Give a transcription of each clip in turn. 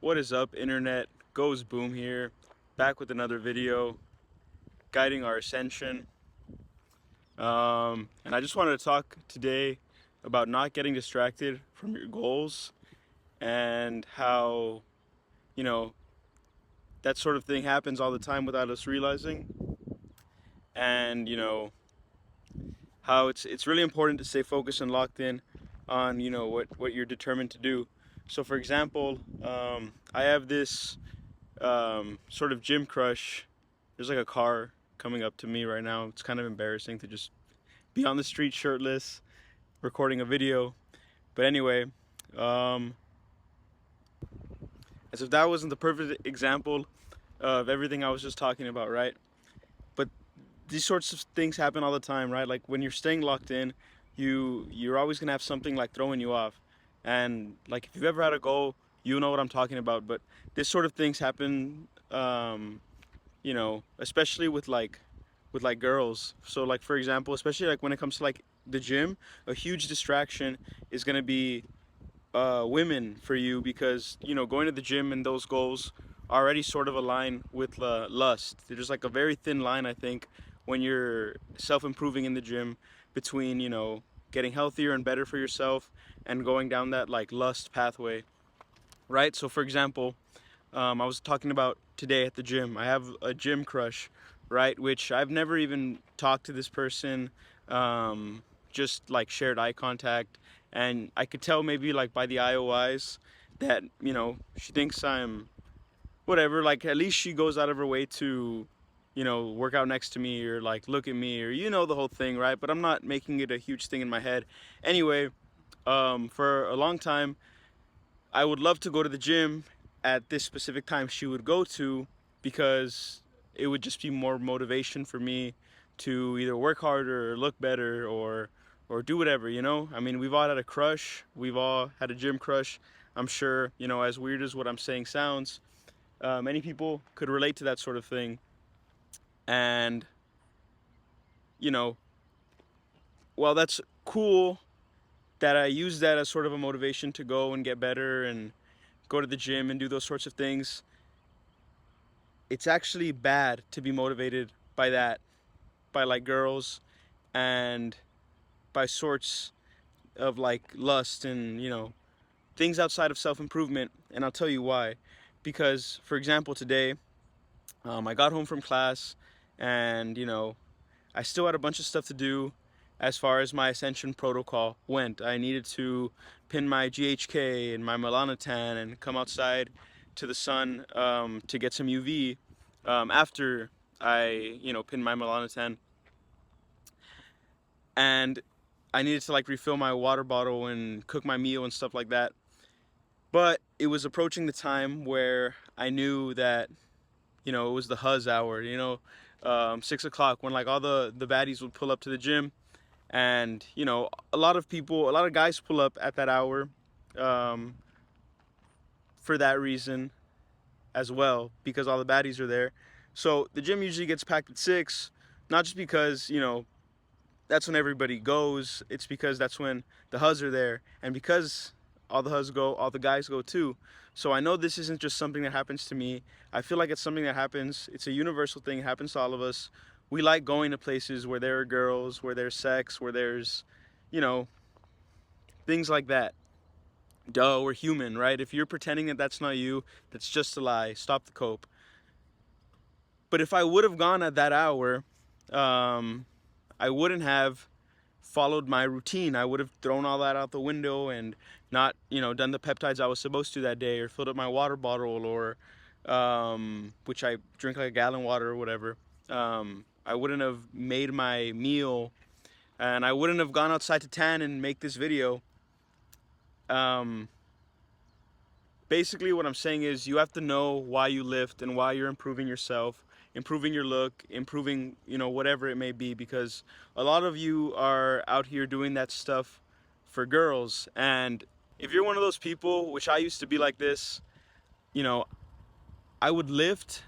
What is up, internet? Goes Boom here, back with another video, guiding our ascension. And I just wanted to talk today about not getting distracted from your goals and how, you know, that sort of thing happens all the time without us realizing. And, how it's really important to stay focused and locked in on, what you're determined to do. So, for example, I have this sort of gym crush. There's like a car coming up to me right now. It's kind of embarrassing to just be on the street shirtless recording a video. But anyway, um, as if that wasn't the perfect example of everything I was just talking about, right? But these sorts of things happen all the time, right? Like when you're staying locked in, you're always gonna have something like throwing you off. And like if you've ever had a goal, you know what I'm talking about. But this sort of things happen, especially with like girls. So like for example, especially like when it comes to like the gym, a huge distraction is gonna be women for you because going to the gym and those goals already sort of align with lust. There's like a very thin line, I think, when you're self-improving in the gym between getting healthier and better for yourself and going down that like lust pathway, right? So for example, I was talking about today at the gym. I have a gym crush, right? Which I've never even talked to this person, just like shared eye contact. And I could tell maybe like by the IOIs that, she thinks I'm whatever. Like at least she goes out of her way to, work out next to me or like look at me or the whole thing, right? But I'm not making it a huge thing in my head. Anyway, for a long time, I would love to go to the gym at this specific time she would go to because it would just be more motivation for me to either work harder or look better or do whatever, I mean, we've all had a crush. We've all had a gym crush. I'm sure, as weird as what I'm saying sounds, many people could relate to that sort of thing. And, you know, while that's cool that I use that as sort of a motivation to go and get better and go to the gym and do those sorts of things, it's actually bad to be motivated by that, by like girls and by sorts of like lust and, things outside of self-improvement. And I'll tell you why. Because, for example, today, I got home from class and, I still had a bunch of stuff to do as far as my ascension protocol went. I needed to pin my GHK and my melanotan and come outside to the sun to get some UV after I, pinned my melanotan. And I needed to like refill my water bottle and cook my meal and stuff like that. But it was approaching the time where I knew that, it was the Huzz hour, 6 o'clock when like all the baddies would pull up to the gym. And, a lot of guys pull up at that hour um, for that reason as well, because all the baddies are there. So the gym usually gets packed at 6, not just because, that's when everybody goes. It's because that's when the Huzz are there. And because all the Huzz go, all the guys go too. So I know this isn't just something that happens to me. I feel like it's something that happens. It's a universal thing. It happens to all of us. We like going to places where there are girls, where there's sex, where there's, you know, things like that. Duh, we're human, right? If you're pretending that that's not you, that's just a lie. Stop the cope. But if I would have gone at that hour, I wouldn't have followed my routine. I would have thrown all that out the window and not, done the peptides I was supposed to that day, or filled up my water bottle, or which I drink like a gallon water or whatever. I wouldn't have made my meal, and I wouldn't have gone outside to tan and make this video. Um, Basically, what I'm saying is you have to know why you lift and why you're improving yourself, improving your look, improving, whatever it may be, because a lot of you are out here doing that stuff for girls. And if you're one of those people, which I used to be like this, you know, I would lift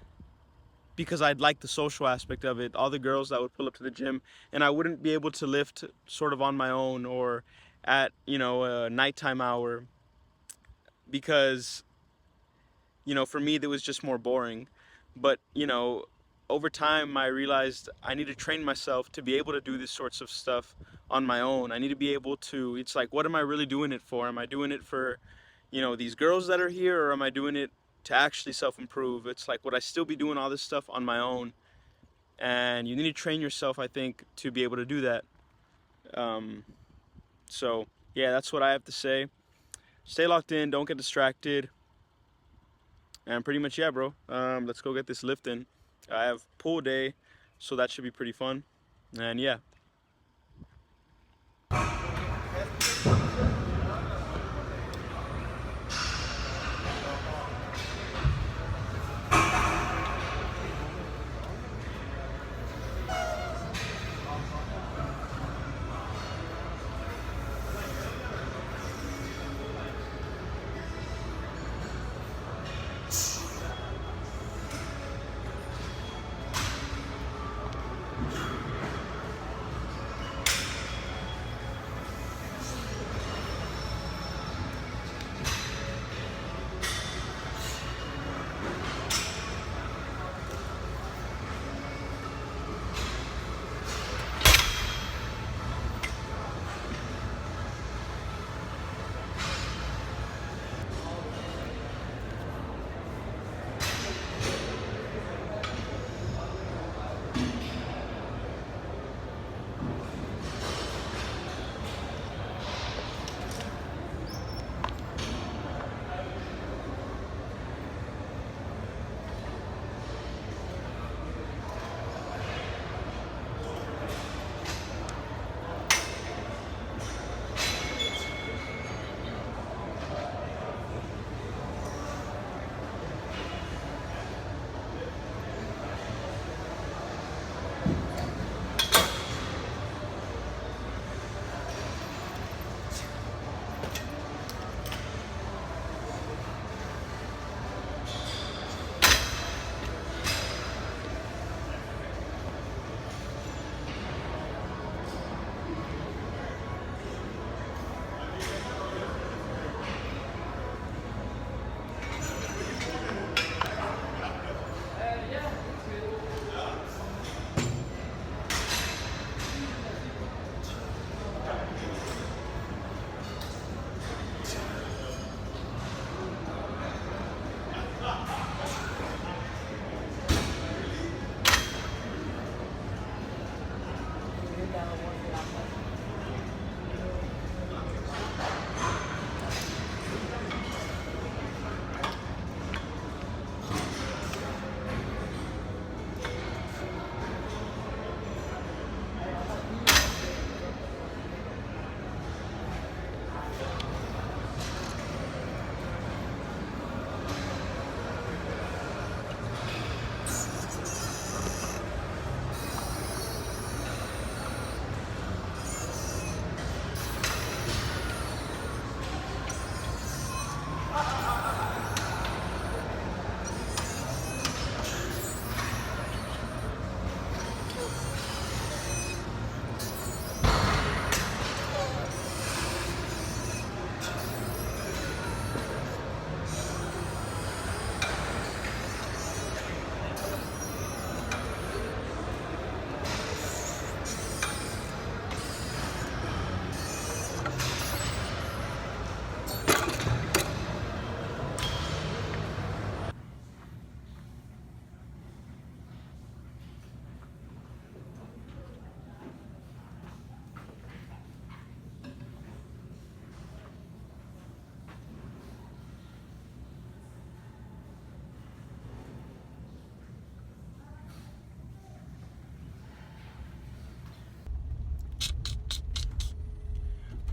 because I'd like the social aspect of it, all the girls that would pull up to the gym, and I wouldn't be able to lift sort of on my own or at, a nighttime hour, because for me, that was just more boring. But, over time, I realized I need to train myself to be able to do these sorts of stuff on my own. I need to be able to, it's like, what am I really doing it for? Am I doing it for, these girls that are here, or am I doing it to actually self-improve? It's like, would I still be doing all this stuff on my own? And you need to train yourself, I think, to be able to do that. Um, so, yeah, that's what I have to say. Stay locked in, don't get distracted. And pretty much, yeah, bro. Let's go get this lift in. I have pool day, so that should be pretty fun. And yeah.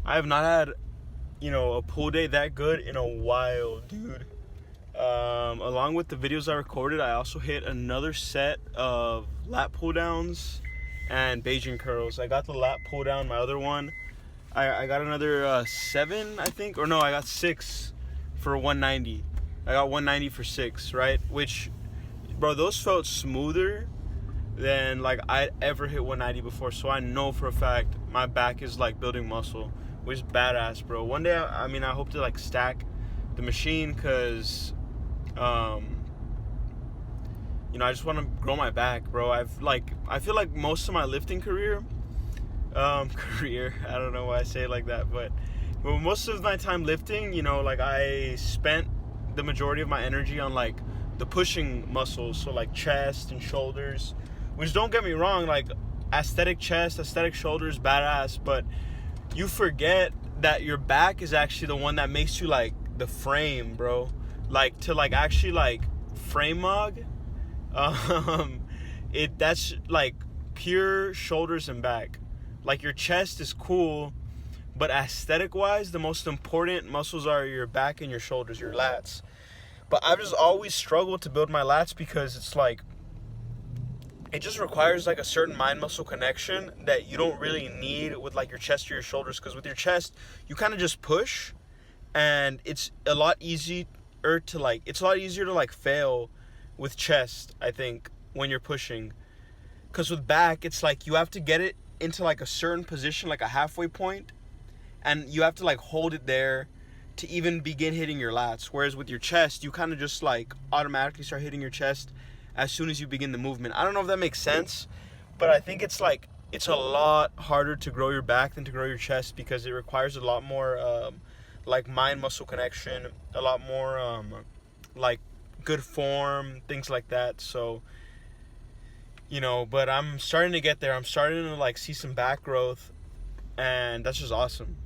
I have not had, a pool day that good in a while, dude. Along with the videos I recorded, I also hit another set of lat pull downs and Beijing curls. I got the lat pull down, my other one. I got another 7, I think, or no, I got 6 for 190. I got 190 for 6, right? Which, bro, those felt smoother than like I'd ever hit 190 before. So I know for a fact my back is like building muscle, which is badass, bro. One day, I hope to like stack the machine, cause Um, I just want to grow my back, bro. I feel like most of my lifting career, I don't know why I say it like that, but most of my time lifting, like I spent the majority of my energy on like the pushing muscles, so like chest and shoulders, which don't get me wrong, like aesthetic chest, aesthetic shoulders, badass, but you forget that your back is actually the one that makes you like the frame, bro. Like to like actually like frame mug, um, that's like pure shoulders and back. Like your chest is cool, but aesthetic wise, the most important muscles are your back and your shoulders, your lats. But I've just always struggled to build my lats because it's like it just requires like a certain mind muscle connection that you don't really need with like your chest or your shoulders, because with your chest you kind of just push, and it's a lot easier to like fail with chest, I think, when you're pushing. Because with back, it's like you have to get it into like a certain position, like a halfway point, and you have to like hold it there to even begin hitting your lats. Whereas with your chest, you kind of just like automatically start hitting your chest as soon as you begin the movement. I don't know if that makes sense, but I think it's like it's a lot harder to grow your back than to grow your chest, because it requires a lot more like mind muscle connection, a lot more like good form, things like that. So but I'm starting to get there. I'm starting to like see some back growth, and that's just awesome.